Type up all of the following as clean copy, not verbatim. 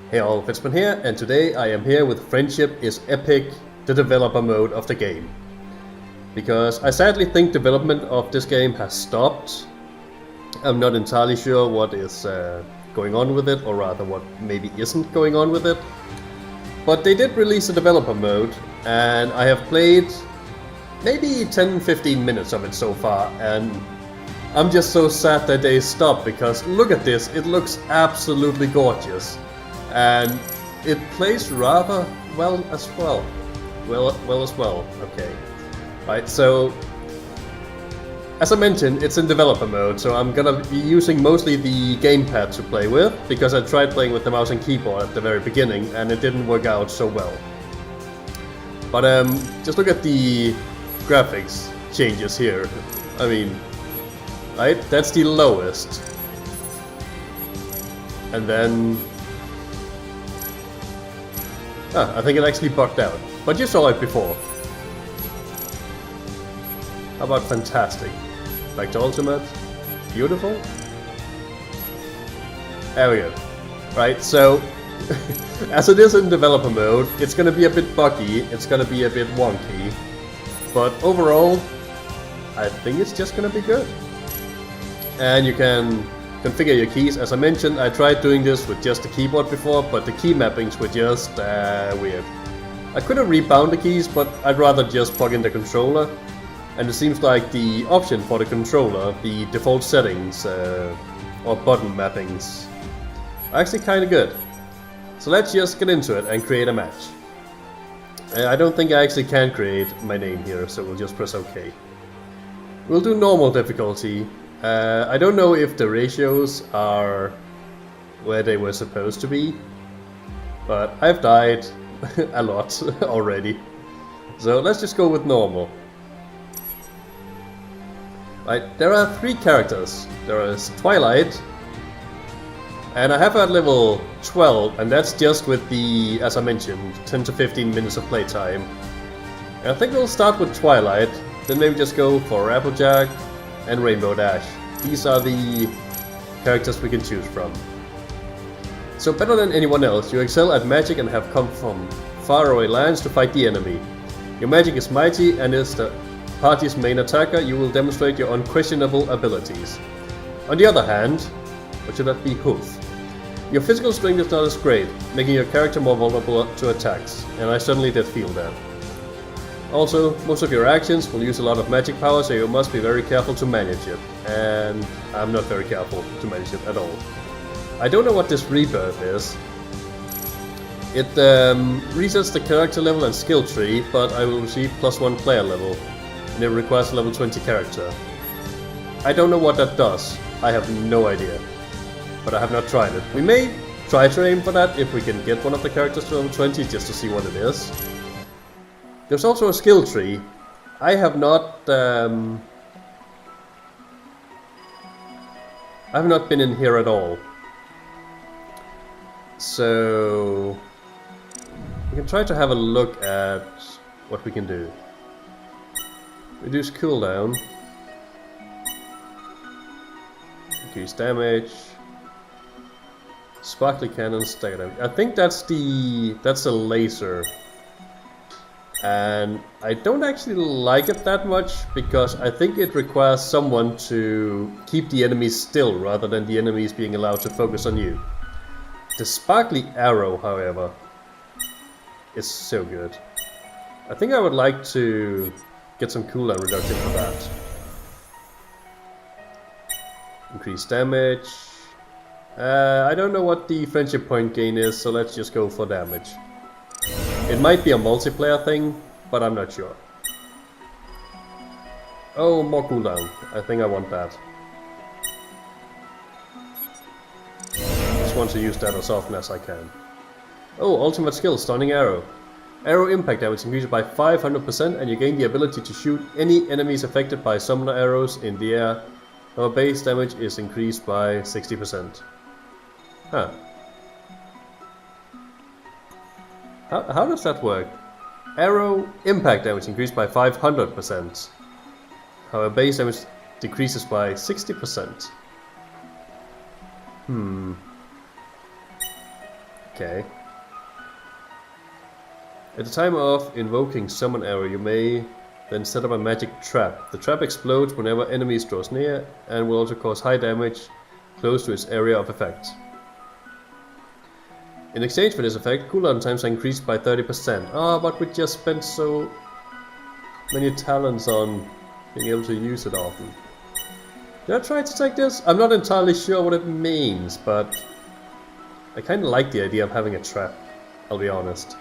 Hey all, Fizzban here, and today I am here with Friendship is Epic, the developer mode of the game. Because I sadly think development of this game has stopped. I'm not entirely sure what is going on with it, or rather what maybe isn't going on with it. But they did release a developer mode, and I have played maybe 10-15 minutes of it so far, and I'm just so sad that they stopped, because look at this, it looks absolutely gorgeous. And it plays rather well as well. Well as well, okay. Right, so as I mentioned, it's in developer mode, so I'm gonna be using mostly the gamepad to play with, because I tried playing with the mouse and keyboard at the very beginning and it didn't work out so well. But just look at the graphics changes here. I mean, right, that's the lowest. And then I think it actually bugged out, but you saw it before. How about fantastic? Back to ultimate. Beautiful. There we go. Right, so as it is in developer mode, it's gonna be a bit buggy, it's gonna be a bit wonky, but overall, I think it's just gonna be good. And you can configure your keys. As I mentioned, I tried doing this with just the keyboard before, but the key mappings were just weird. I could have rebound the keys, but I'd rather just plug in the controller. And it seems like the option for the controller, the default settings or button mappings, are actually kind of good. So let's just get into it and create a match. I don't think I actually can create my name here, so we'll just press OK. We'll do normal difficulty. I don't know if the ratios are where they were supposed to be, but I've died a lot already. So let's just go with normal. Right, there are 3 characters. There is Twilight, and I have her at level 12, and that's just with the, as I mentioned, 10 to 15 minutes of playtime. And I think we'll start with Twilight, then maybe just go for Applejack and Rainbow Dash. These are the characters we can choose from. So better than anyone else, you excel at magic and have come from faraway lands to fight the enemy. Your magic is mighty and is the party's main attacker. You will demonstrate your unquestionable abilities. On the other hand, or should that be hoof? Your physical strength is not as great, making your character more vulnerable to attacks, and I certainly did feel that. Also, most of your actions will use a lot of magic power, so you must be very careful to manage it. And I'm not very careful to manage it at all. I don't know what this Rebirth is. It resets the character level and skill tree, but I will receive +1 player level, and it requires a level 20 character. I don't know what that does. I have no idea. But I have not tried it. We may try to aim for that if we can get one of the characters to level 20, just to see what it is. There's also a skill tree. I have not been in here at all. So we can try to have a look at what we can do. Reduce cooldown. Increase damage. Sparkly cannon, stagger damage. I think that's a laser. And I don't actually like it that much, because I think it requires someone to keep the enemies still rather than the enemies being allowed to focus on you. The sparkly arrow, however, is so good. I think I would like to get some cooldown reduction for that. Increase damage. I don't know what the friendship point gain is, so let's just go for damage. It might be a multiplayer thing, but I'm not sure. Oh, more cooldown. I think I want that. Just want to use that as often as I can. Oh, ultimate skill, stunning arrow. Arrow impact damage increases by 500%, and you gain the ability to shoot any enemies affected by summoner arrows in the air. Our base damage is increased by 60%. Huh. How does that work? Arrow impact damage increased by 500%. However, base damage decreases by 60%. Okay. At the time of invoking Summon Arrow, you may then set up a magic trap. The trap explodes whenever enemies draws near and will also cause high damage close to its area of effect. In exchange for this effect, cooldown times are increased by 30%. Ah, but we just spent so many talents on being able to use it often. Did I try to take this? I'm not entirely sure what it means, but I kind of like the idea of having a trap, I'll be honest.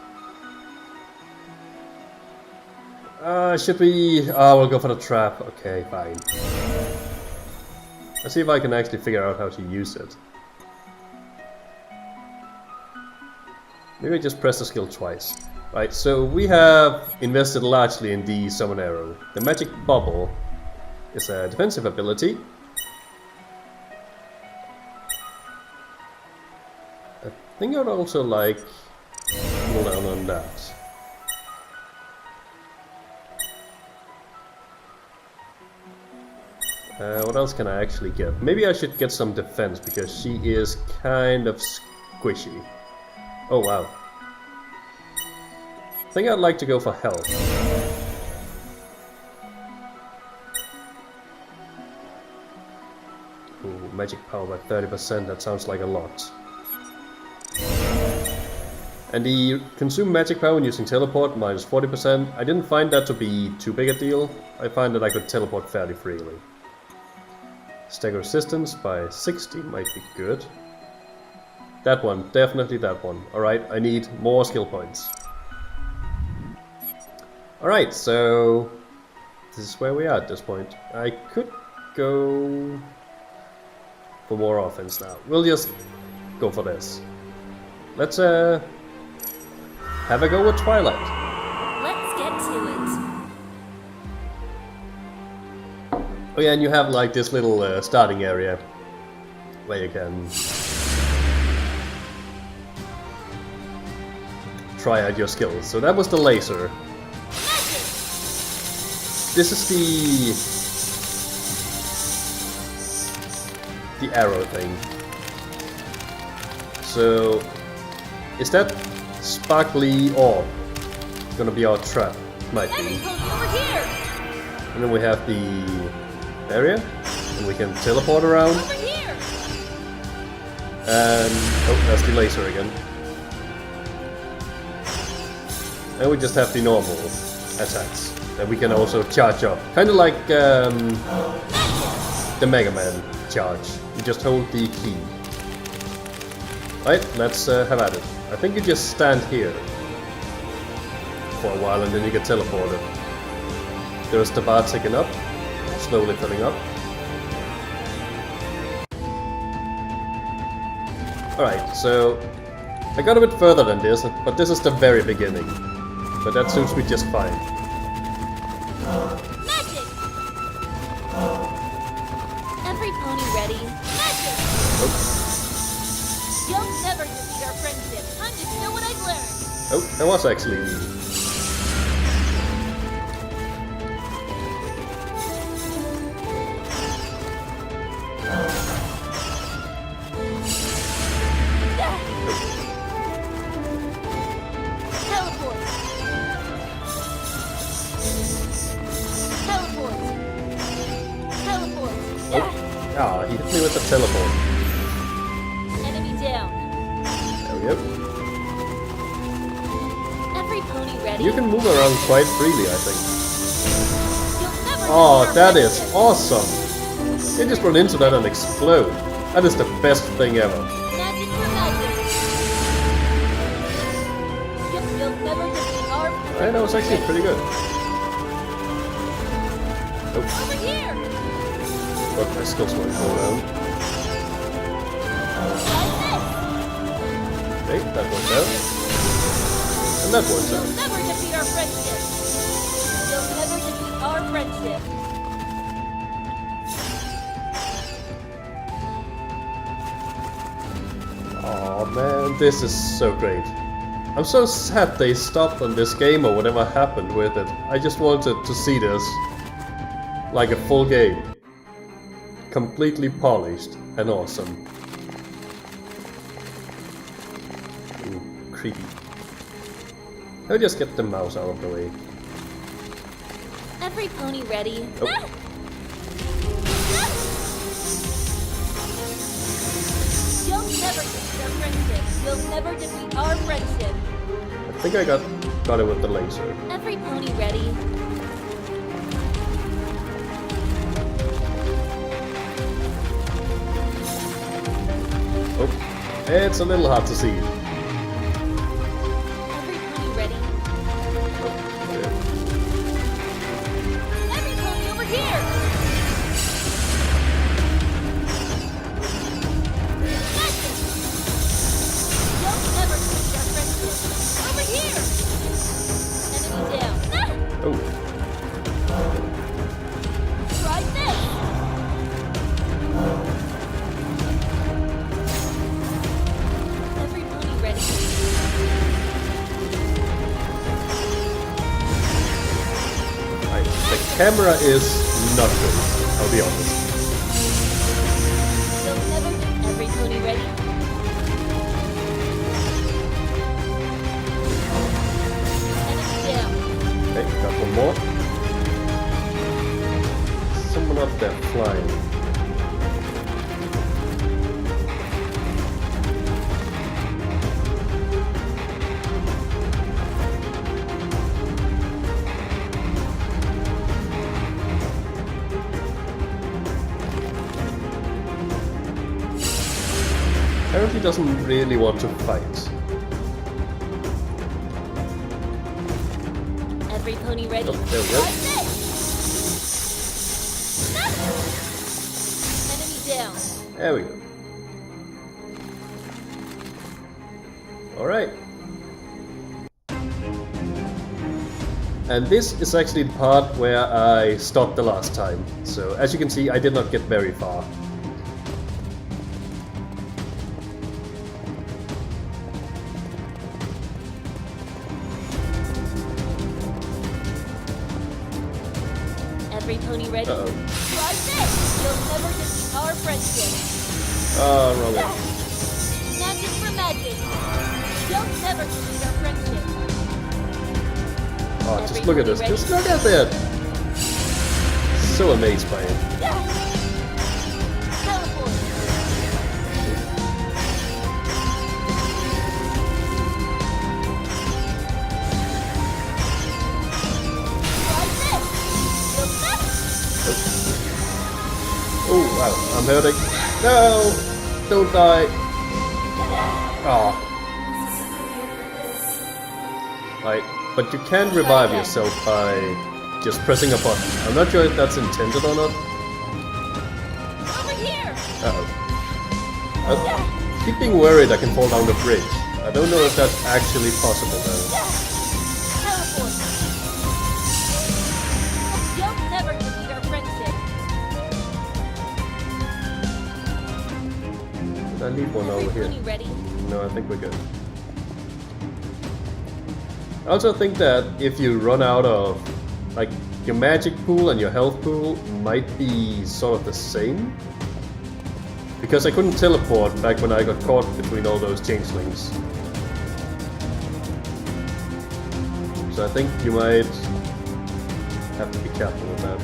Should we... we'll go for the trap. Okay, fine. Let's see if I can actually figure out how to use it. Maybe I just press the skill twice. Right, so we have invested largely in the Summon Arrow. The Magic Bubble is a defensive ability. I think I'd also like cool down on that. What else can I actually get? Maybe I should get some defense because she is kind of squishy. Oh wow. I think I'd like to go for health. Ooh, magic power by 30%, that sounds like a lot. And the consume magic power when using teleport, minus 40%. I didn't find that to be too big a deal. I find that I could teleport fairly freely. Stagger resistance by 60 might be good. That one, definitely that one. Alright, I need more skill points. Alright, so this is where we are at this point. I could go for more offense now. We'll just go for this. Let's have a go with Twilight. Let's get to it. Oh yeah, and you have like this little starting area where you can try out your skills. So that was the laser. This is the arrow thing. So is that sparkly orb gonna be our trap? Might be. Over here. And then we have the area, and we can teleport around. Over here. And oh, that's the laser again. And we just have the normal attacks that we can also charge up, kind of like the Mega Man charge. You just hold the key. Right, let's have at it. I think you just stand here for a while and then you get teleported. There's the bar ticking up, slowly filling up. Alright, so I got a bit further than this, but this is the very beginning. But that suits me just fine. Magic! Every pony ready. Magic! Oh, You'll never defeat our friendship. Time to show what I've learned. oh, that was actually... Teleport. Teleport. Teleport. Ah, he hit me with the teleport. Enemy down. There we go. Every pony ready. You can move around quite freely, I think. You'll never Oh, defeat our that is friendship. awesome! You just run into that and explode. That is the best thing ever. Magic for magic. You'll never defeat our friendship. Right, that was actually pretty good. Oh, Over here. but my skills won't go around. Like Okay, that one's out. And that one's this. You'll out. never defeat our friendship. You'll never defeat our friendship. Oh man, this is so great. I'm so sad they stopped on this game or whatever happened with it. I just wanted to see this like a full game. Completely polished and awesome. creepy. I'll just get the mouse out of the way. Every pony ready. Oh. You'll never defeat our friendship. You'll never defeat our friendship. I think I got it with the laser. Every pony ready. Oh, it's a little hard to see. Every pony ready. Oh, yeah. Every pony over here. Magic. You'll never defeat our friendship. Over here. Enemy down. Oh, Try this. Every pony ready. the camera is not good, I'll be honest. You'll never every pony ready. Enemy down. Okay, got one more. Someone up there flying. Apparently doesn't really want to fight. Every pony ready. Oh, there we go. Try this. Enemy down. There we go. Alright. And this is actually the part where I stopped the last time. So as you can see, I did not get very far. Every pony ready. Uh-oh. Try this. You'll never defeat our friendship. Oh, wrong way. Magic for magic. You'll never defeat our friendship. Oh, just look at this. Just look at that. So amazed by it. Teleport. Try this. You'll never. Oh, wow. I'm hurting. No! Don't die. Oh. Right. But you can revive yourself by just pressing a button. I'm not sure if that's intended or not. Over here. Uh-oh. I keep being worried I can fall down the bridge. I don't know if that's actually possible though. Teleport. You'll never defeat our friendship. Did I leave one over here? Every pony ready. No, I think we're good. I also think that if you run out of, like, your magic pool and your health pool might be sort of the same. Because I couldn't teleport back when I got caught between all those changelings. So I think you might have to be careful with that.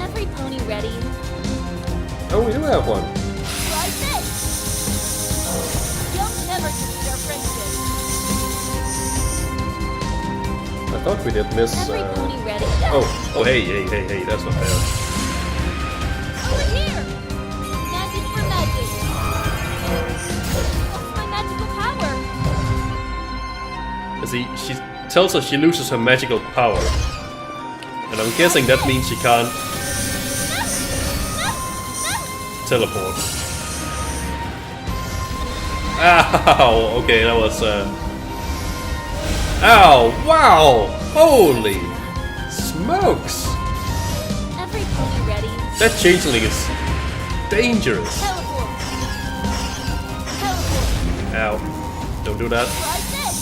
Every pony ready. Oh, we do have one. Try this. You'll never defeat our friendship. I thought we did miss. Every pony ready. Oh, hey, that's not fair. Over here. Magic for magic. What's my magical power? See, she tells us she loses her magical power. And I'm guessing that means she can't teleport. Ow! Okay, that was ow! Wow! Holy smokes! Every pony ready. That changeling is dangerous. Teleport. Teleport. Ow! Don't do that. Try this.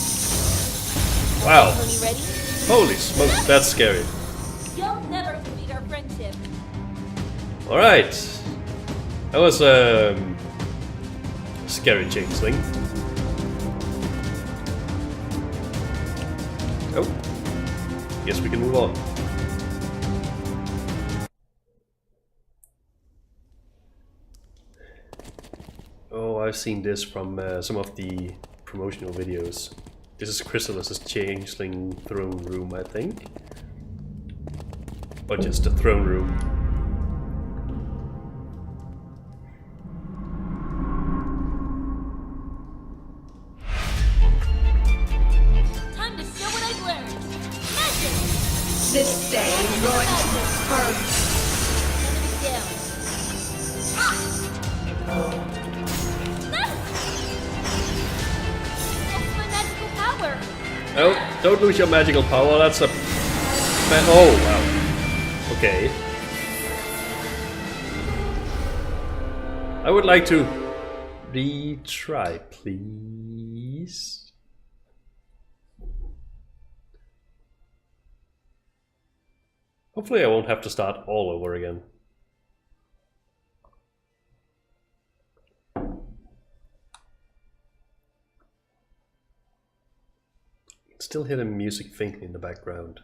Wow! Pony ready. Holy smokes! That's scary. You'll never defeat our friendship. Alright. That was scary changeling. Oh. Guess we can move on. Oh, I've seen this from some of the promotional videos. This is Chrysalis's changeling throne room, I think. Or just the throne room. Time to show what I've learned. Magic! This day is going to be hard. Enemies down. That's my magical power. Oh, don't lose your magical power, that's a... Oh, wow. Okay. I would like to retry, please. Hopefully I won't have to start all over again. Still hear the music faintly in the background.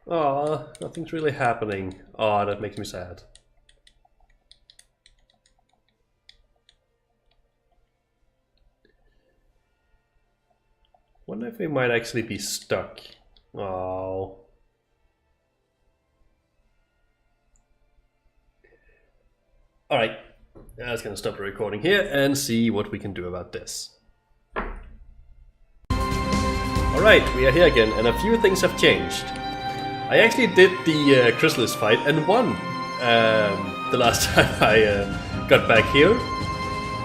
Aw, nothing's really happening. Aw, that makes me sad. Wonder if we might actually be stuck. Oh. Alright, I was gonna stop the recording here and see what we can do about this. Alright, we are here again and a few things have changed. I actually did the Chrysalis fight and won the last time I got back here.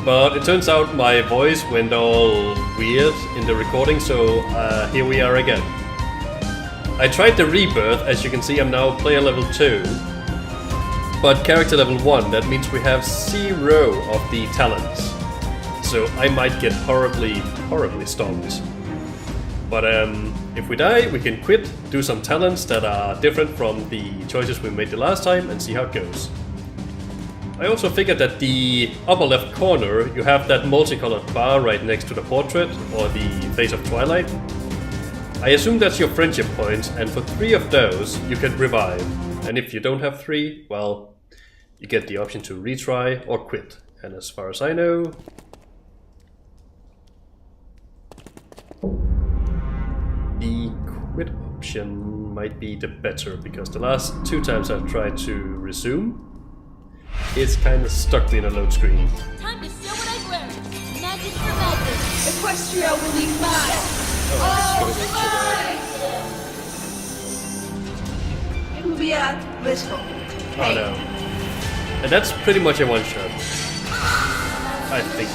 But it turns out my voice went all weird in the recording, so here we are again. I tried the Rebirth, as you can see I'm now player level 2. But character level 1, that means we have 0 of the talents. So I might get horribly stomped. But if we die, we can quit, do some talents that are different from the choices we made the last time and see how it goes. I also figured that the upper left corner, you have that multicolored bar right next to the portrait, or the face of Twilight. I assume that's your friendship points, and for 3 of those, you can revive. And if you don't have 3, well, you get the option to retry or quit. And as far as I know, the quit option might be the better, because the last 2 times I've tried to resume, it's kind of stuck me in a load screen. Time to show what I've learned. Magic for magic. Equestria will be mine. It will be a blissful. Oh no. And that's pretty much a one-shot. I think.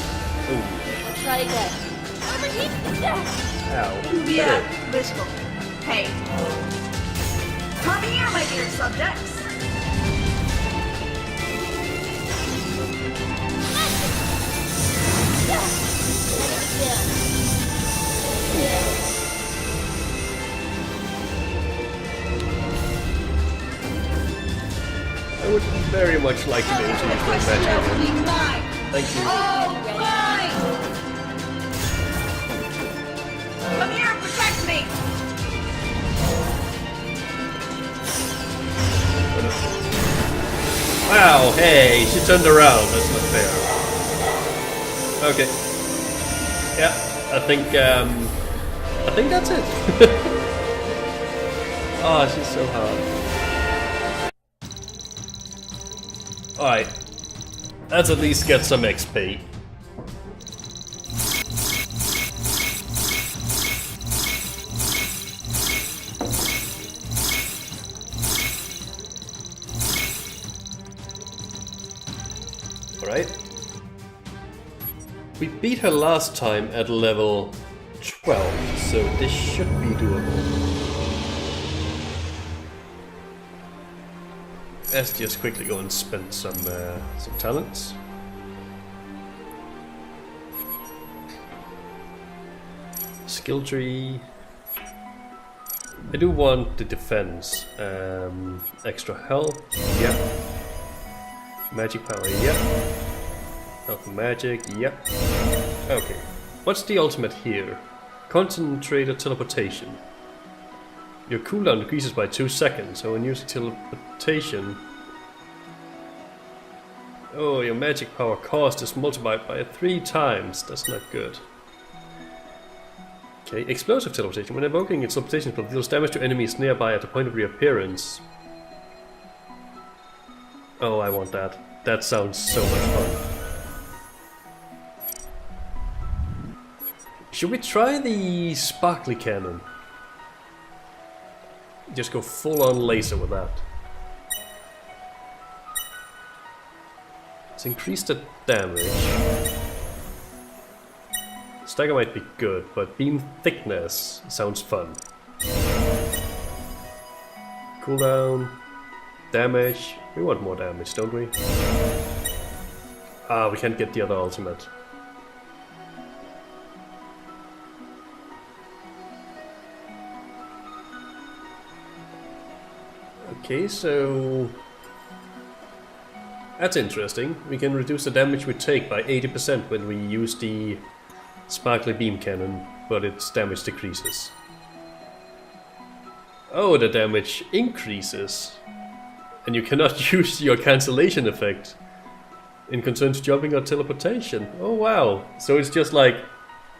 Ooh. I'll try again. Overheat. Ow. It will be a blissful. Hey. Come here, my dear subjects. I would very much like to be able to use my magic again. Thank you. Come here, protect me. Wow, hey, she turned around. That's not fair. Okay. Yeah, I think that's it. Oh, she's so hard. Alright. Let's at least get some XP. Alright. We beat her last time at level 12, so this should be doable. Let's just quickly go and spend some talents. skill tree. I do want the defense. Extra health, yep. Magic power, yep. Health and magic, yep. Okay. What's the ultimate here? Concentrated teleportation. Your cooldown decreases by 2 seconds, so when using teleportation... Oh, your magic power cost is multiplied by 3 times. That's not good. Okay, explosive teleportation. When invoking its teleportation spell, deals damage to enemies nearby at the point of reappearance. Oh, I want that. That sounds so much fun. Should we try the sparkly cannon? Just go full on laser with that. Let's increase the damage. Stagger might be good, but beam thickness sounds fun. Cooldown, damage. We want more damage, don't we? Ah, we can't get the other ultimate. Okay, so that's interesting. We can reduce the damage we take by 80% when we use the sparkly beam cannon, but its damage decreases. Oh, the damage increases. And you cannot use your cancellation effect in concern to jumping or teleportation. Oh wow. So it's just like,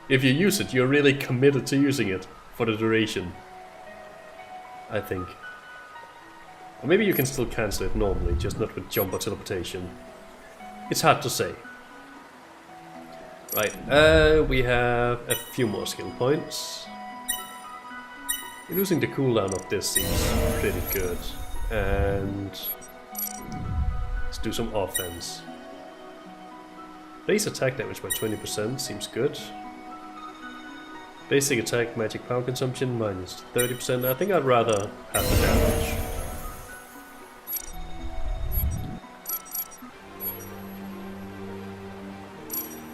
if you use it, you're really committed to using it for the duration. I think. Or maybe you can still cancel it normally, just not with jump or teleportation. It's hard to say. Right, we have a few more skill points. Reducing the cooldown of this seems pretty good. And let's do some offense. Base attack damage by 20% seems good. Basic attack magic power consumption minus 30%. I think I'd rather have the damage.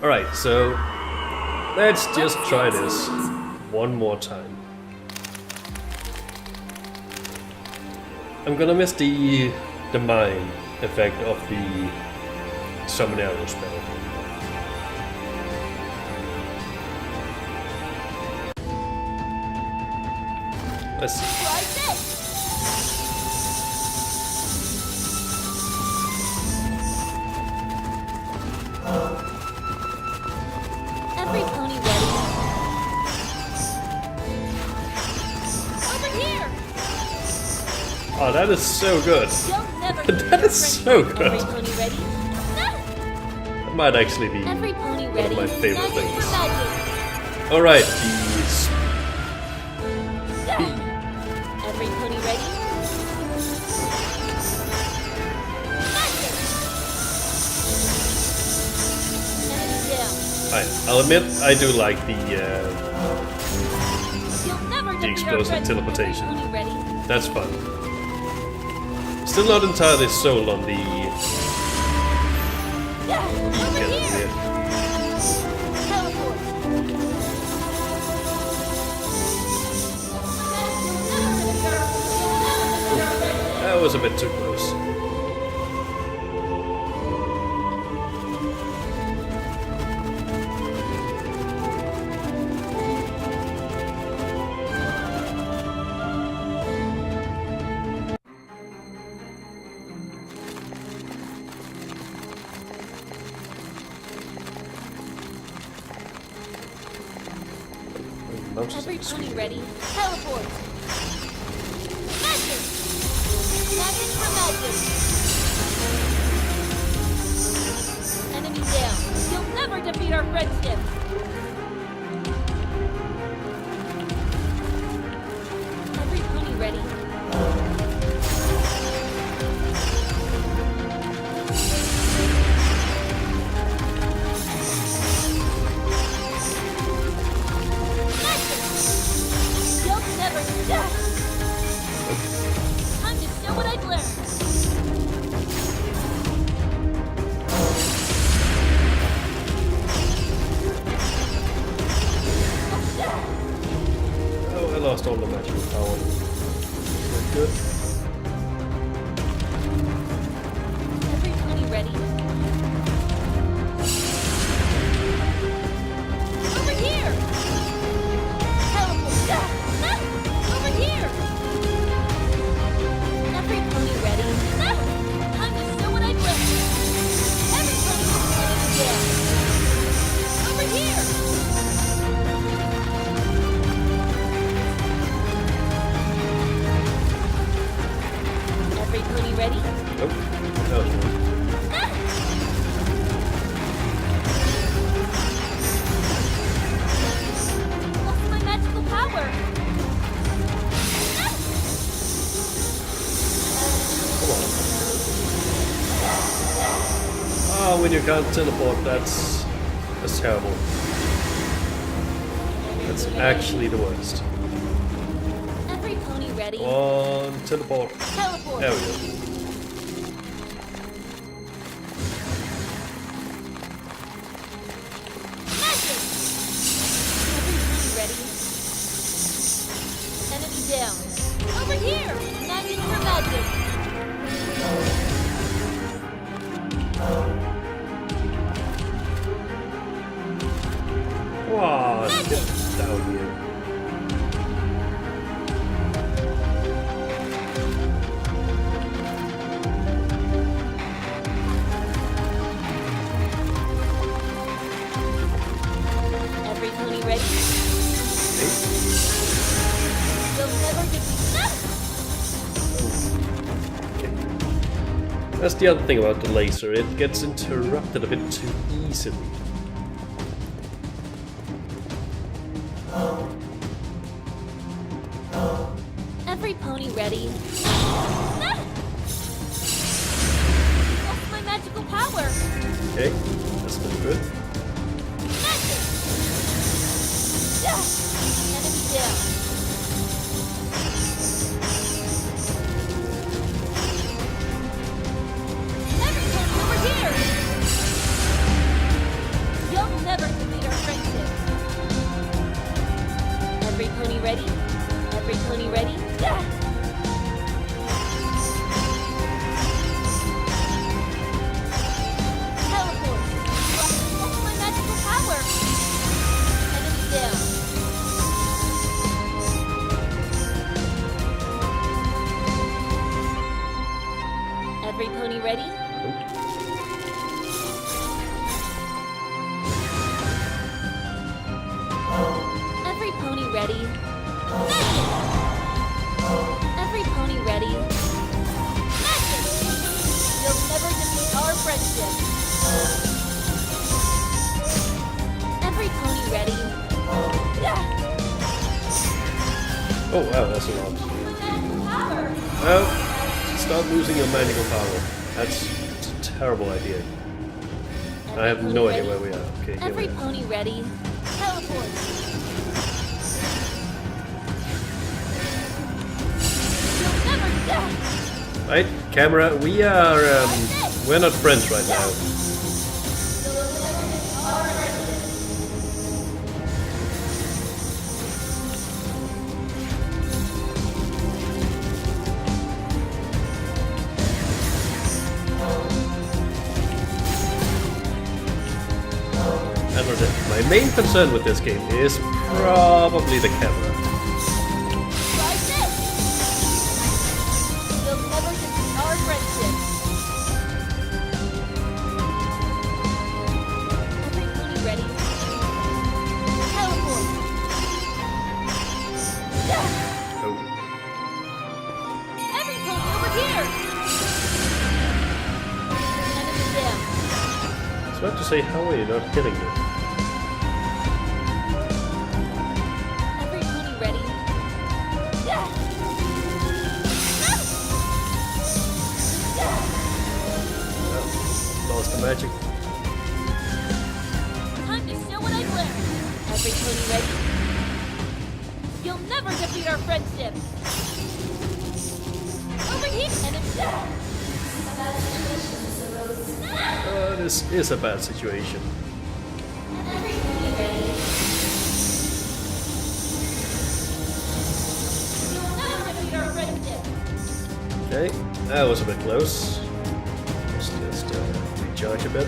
Alright, so let's just try this one more time. I'm gonna miss the mine effect of the summon arrow spell. Let's see. Every pony ready? Over here! Oh, that is so good. You'll never That is so good. Every pony ready? That might actually be Every pony one ready? of my favorite Magic things. for magic. Alright, these. Every pony ready? Magic! Enemy down. I'll admit, I do like the You'll never defeat our explosive friends. teleportation. Every pony ready? That's fun. Still not entirely sold on the Yeah, over cannon here! yet. Teleport! That was a bit too close. Every pony ready? Teleport! Magic! Magic for magic! Enemy down. You'll never defeat our friendship! Every pony ready? You'll never die! Time to show what I've learned! all the magical power. Good. Every pony ready? Over here! Teleport! Over here! Every pony ready? Time to show what I've learned! Every pony ready? Over here! Every pony ready? Nope. That was one. What's my magical power? Come on. Oh, when you can't teleport, that's terrible. That's actually the worst. Every pony ready? Come on, teleport. Teleport! There we go. Magic! Every pony ready? Enemy down. Over here! Magic for magic! Wow, get down here. Every pony ready? You'll never defeat That's the other thing about the laser, it gets interrupted a bit too easily. Every pony ready? What's my magical power? Okay, that's not good. Magic! Enemy down. Every pony over here! You'll never defeat our friendship. Every pony ready? Every pony ready? Teleport! What's my magical power? Enemy down. Every pony ready? Every pony ready? Every pony ready? Magic! You'll never defeat our friendship. Every pony ready? Oh wow, that's a lot. Magical power! Well, start losing your magical power. That's a terrible idea. I have Every no pony idea ready? where we are. Okay, here Every we are. pony ready? Teleport! You'll never die! Right, camera, we're not friends right now. That was it. My main concern with this game is probably the camera. Try this! You'll never defeat our friendship. Every pony ready? Teleport! Oh. Every pony over here! Enemy down. I was about to say, how are you not killing me? Every pony ready? Lost the magic. Time to show what I've learned. Every pony ready? You'll never defeat our friendship. Over here, enemy. This is a bad situation. Every pony ready? Okay, that was a bit close. Let's just recharge a bit.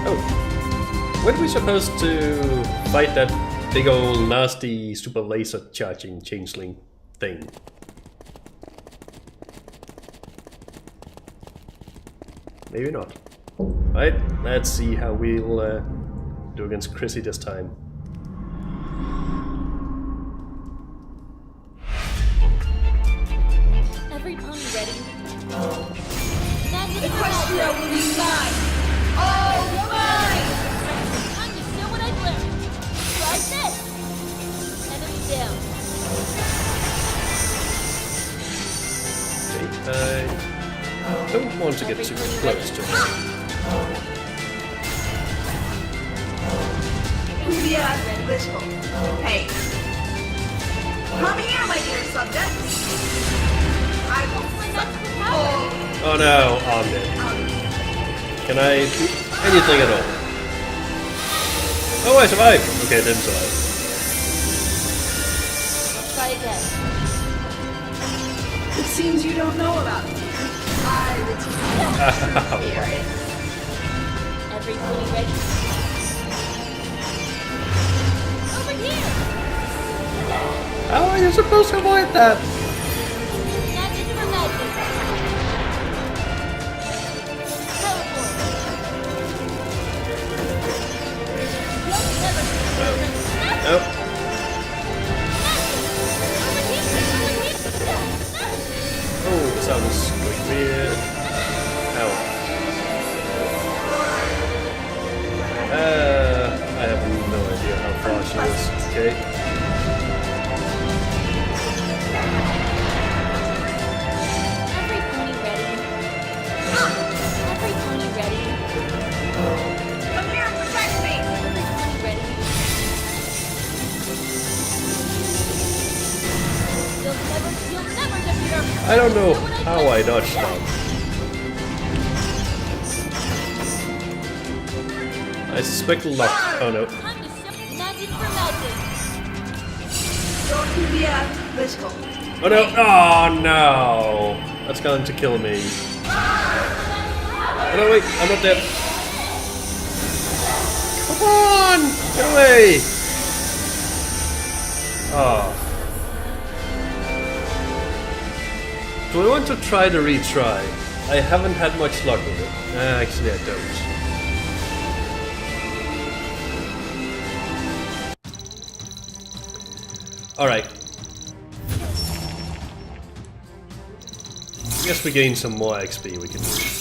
Oh, when are we supposed to fight that big old nasty super laser charging changeling thing? Maybe not. Right, let's see how we'll do against Chrissy this time. Every pony ready? Equestria will be mine! All mine! Time to show what I've learned. Try this! Enemy down. Okay, I don't want to get too close to her. Julia Blissful. Hey. Come here, my dear subjects. I will Oh no, I'm dead. Can I do anything at all? Oh, I survived! Okay, I didn't survive. Try again. It seems you don't know about me. I will teach you. Here. Every pony ready? Over here! How are you supposed to avoid that? Magic for magic. Teleport. Don't ever Nope. Oh, this sounds going weird. Ow. I have no idea how far she is. Okay. Every pony ready? Every pony ready? Come here and protect me. Every pony ready? You'll never defeat our... I don't know how I dodged that. I suspect luck. Oh no. Time to show magic for magic. Don't Julia Blissful. Oh no. Oh no. That's going to kill me. Oh no, wait. I'm not dead. Come on. Get away. Oh. Do I want to try to retry? I haven't had much luck with it. Actually, I don't. Alright. I guess we gain some more XP we can use.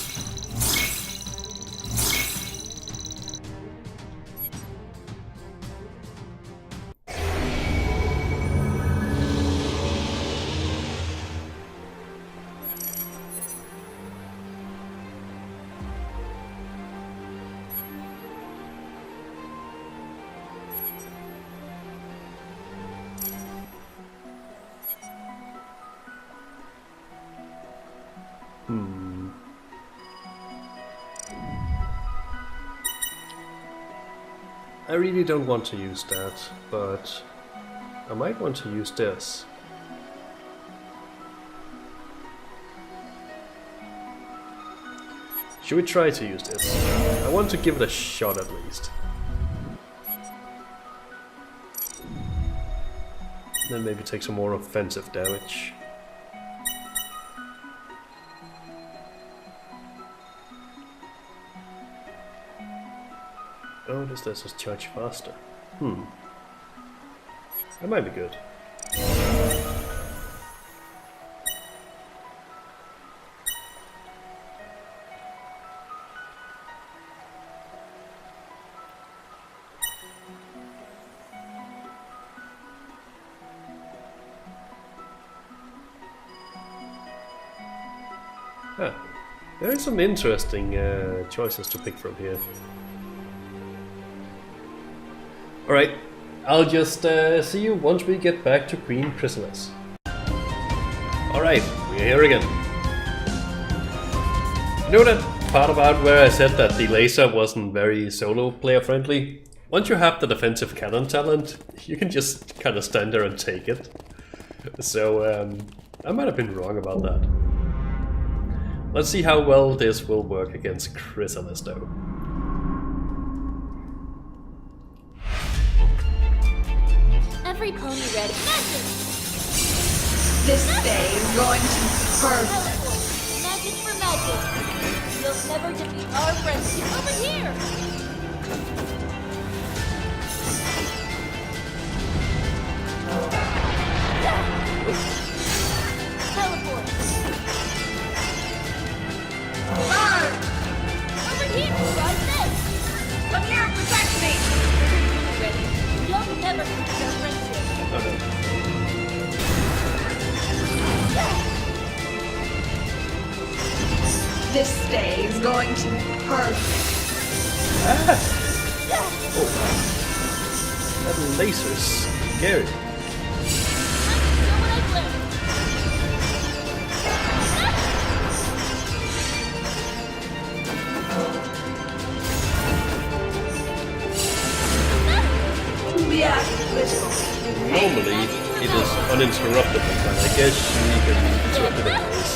I really don't want to use that, but I might want to use this. Should we try to use this? I want to give it a shot at least. Then maybe take some more offensive damage. Oh, this lets us charge faster. That might be good. There are some interesting choices to pick from here. Alright, I'll just see you once we get back to Queen Chrysalis. Alright, we're here again. You know that part about where I said that the laser wasn't very solo player friendly? Once you have the defensive cannon talent, you can just kind of stand there and take it. So I might have been wrong about that. Let's see how well this will work against Chrysalis though. Every pony ready. Magic! This day is going to be perfect. Magic for magic. You'll never defeat our friends. Over here! Teleport. Burn! Over here! Try this! Come here and protect me! Ready? You'll never defeat our friendship. Oh no. This day is going to be perfect. Ah! Oh. That laser's scary. Show what I've learned. Yeah, little. Normally it is uninterruptible, but I guess you can interrupt it anyways.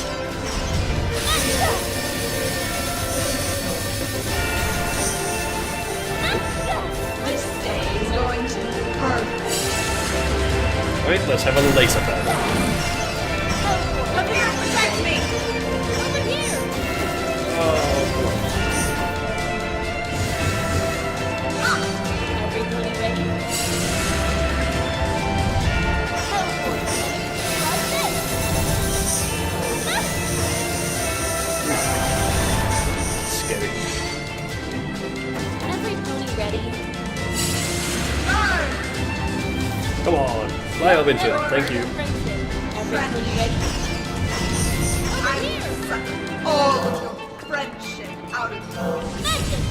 This day is going to be perfect. Alright, let's have a laser battle. Come here and protect me! Over here! Oh, Everybody ready? Teleport. Try this! scary. Every pony ready? Burn! Come on, fly up into it, thank you. Every pony ready? I Over here! will suck all of your friendship out of you. Magic!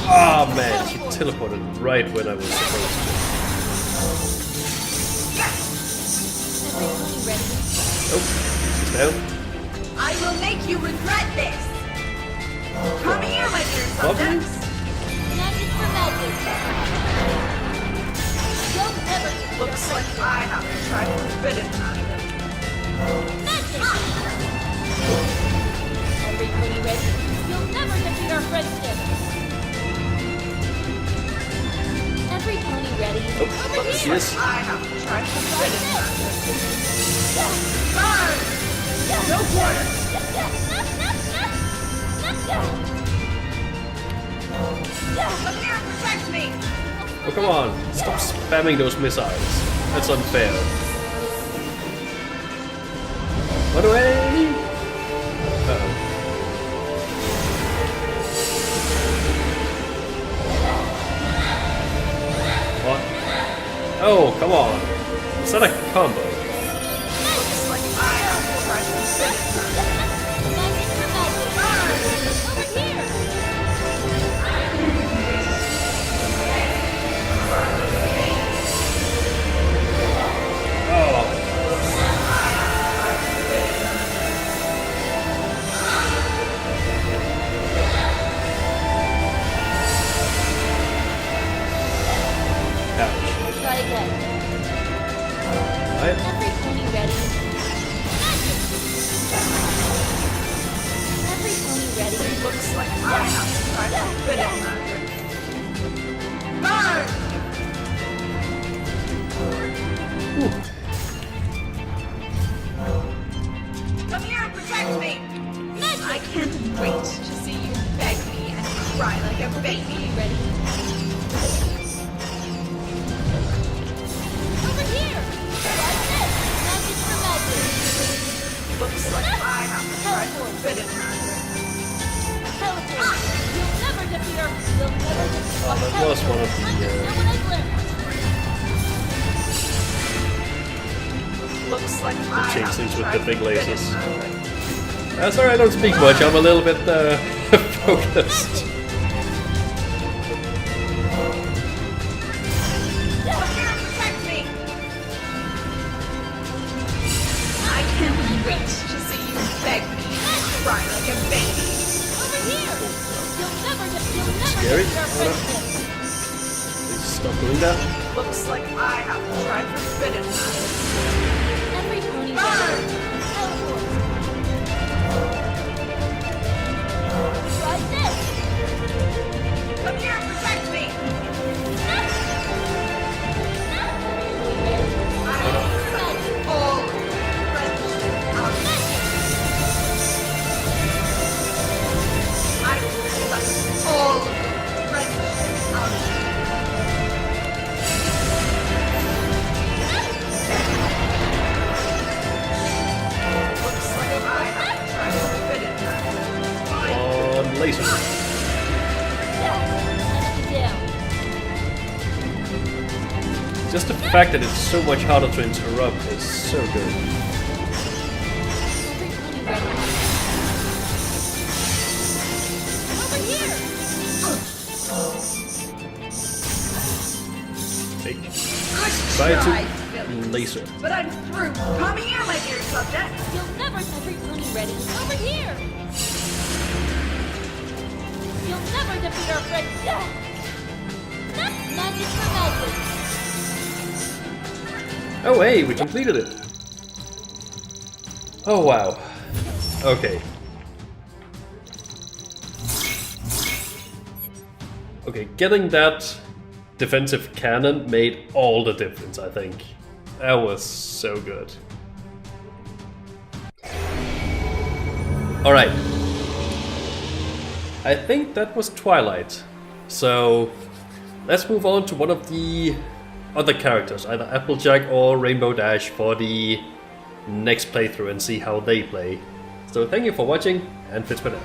Oh man, she teleported right when I was supposed Every pony ready? to. Oh, she's down. I will make you regret this! Come here, my dear subjects! Magic for magic! You'll never Looks like I have to try forbidden magic. magic! Every pony ready? You'll never defeat our friendship! Every pony ready? Oh, Over there she here! is. I have to try Try forbidden this! magic. Burn! No quarter! Come here and protect me! Oh, come on, stop spamming those missiles. That's unfair. Run away! Uh-oh. What? Oh, come on. Is that a combo? Looks like I have to try forbidden magic. Magic for magic! Over here! Oh. Ouch. Try again. Right. Every pony ready? Magic! Every pony ready? Looks like I have to try forbidden magic. Burn! Come here and protect me! I can't wait to see you beg me and cry like a baby. Ready? Over here! Try this! Magic for magic! Looks like I have to try forbidden magic. Teleport! You'll never defeat our... You'll never defeat our... Oh, that was one of the, Understand what I've learned. Looks like I have changelings to with try the big forbidden lasers. magic. Sorry, I don't speak much. I'm a little bit focused. Come here and protect me! I can't wait to see you beg me and cry like a baby. Over stop doing that. Looks like I have to try forbidden knife. Every pony Burn! teleport. Try this. Come here and protect me! I will suck all of the friendship out of you. I will suck all of the friendship out of you. Looks like I have to try forbidden knife. On laser. Down. Just the fact that it's so much harder to interrupt is so good. Every pony ready. Over here. Take. Good Try try, to Billy. laser. But I'm through. Come here, my dear subject. You'll never every pony ready. Over here. You'll never defeat our friend. Magic for magic. Oh hey, we completed it! Oh wow. Okay. Okay, getting that defensive cannon made all the difference, I think. That was so good. Alright. I think that was Twilight. So let's move on to one of the other characters, either Applejack or Rainbow Dash, for the next playthrough and see how they play. So thank you for watching, and Fizzban out.